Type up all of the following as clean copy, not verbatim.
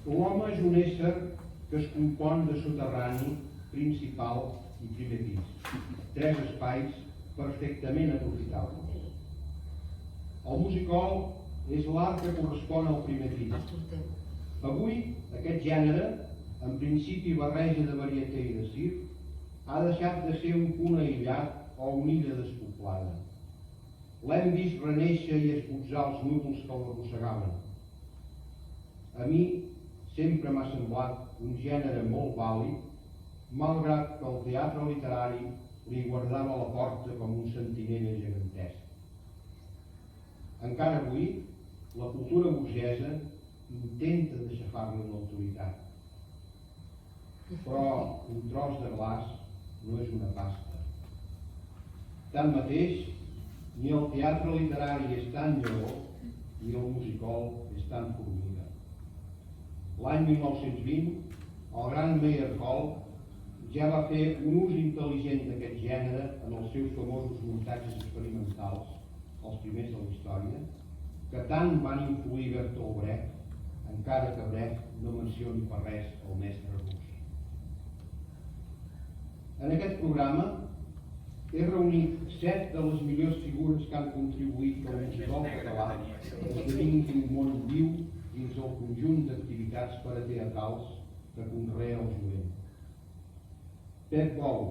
L'home és un ésser que es compon de soterrani, principal i primer pis, tres espais perfectament aprofitables. El musical és l'art que correspon al primer pis. Avui, aquest gènere, en principi barreja de varieté i de circ, ha deixat de ser un punt aïllat o una illa despoblada. L'hem vist renéixer i esbotzar els núvols que l'arrossegaven. A mi sempre m'ha semblat un gènere molt vàlid, malgrat que el teatre literari li guardava la porta com un sentinella gegantesc. Encara avui, la cultura burgesa intenta deixafar-li l'autoritat. Però un tros de glaç no és una pasta. Tanmateix, ni el teatre literari és tan lleó, ni el musical és tan formiga. L'any 1920, el gran Meyerhold ja va fer un ús intel·ligent d'aquest gènere en els seus famosos muntatges experimentals, els primers de la història, que tant van influir Bertolt Brecht, encara que Brecht no mencioni per res el mestre rus. En aquest programa he reunit 7 de les millors figures que han contribuït que el musical català esdevingui un món viu dins el conjunt d'activitats parateatrals que conrea el jovent. Pep Bou,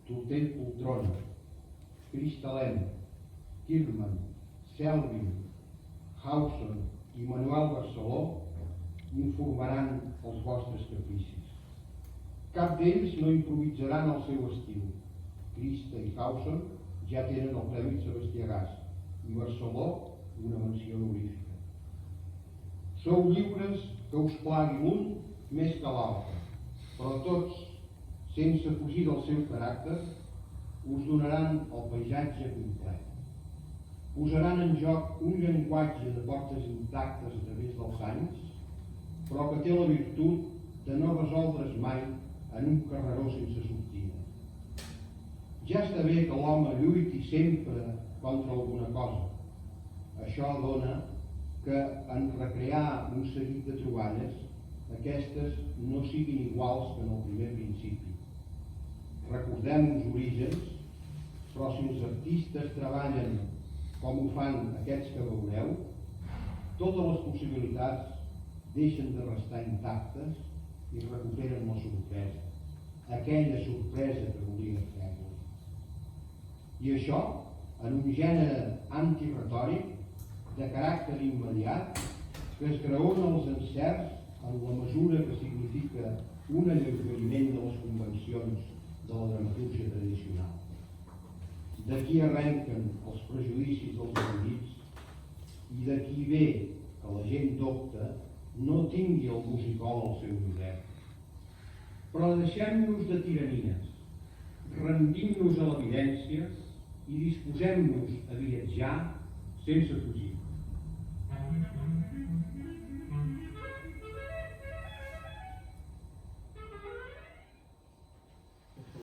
Tortell Poltrona, Cristalem, Kirman, Selvin, Hausen i Manuel Barceló informaran els vostres capricis. Cap d'ells no improvisaran el seu estil. Crista i Hausen ja tenen el Premi Sebastià Gas i Barceló una menció honorífica. Sou lliures que us plagui l'un més que l'altre, però tots, sense fugir del seu caràcter, us donaran el paisatge complet. Posaran en joc un llenguatge de portes intactes a través dels anys, però que té la virtut de no resoldre's mai en un carreró sense sortida. Ja està bé que l'home lluiti sempre contra alguna cosa. Això dona que en recrear un seguit de troballes, aquestes no siguin iguals que en el primer principi. Recordem els orígens, però si els artistes treballen com ho fan aquests que veureu, totes les possibilitats deixen de restar intactes i recuperen la sorpresa, aquella sorpresa que volia fer-los. I això, en un gènere antiretòric, de caràcter immediat, que es graona els encerts en la mesura que significa un alleugeriment de les convencions de la dramatúrgia tradicional. D'aquí arrenquen els prejudicis dels erudits i d'aquí ve que la gent docta no tingui el musical al seu poder. Però deixem-nos de tiranies, rendim-nos a l'evidència i disposem-nos a viatjar sense fugir.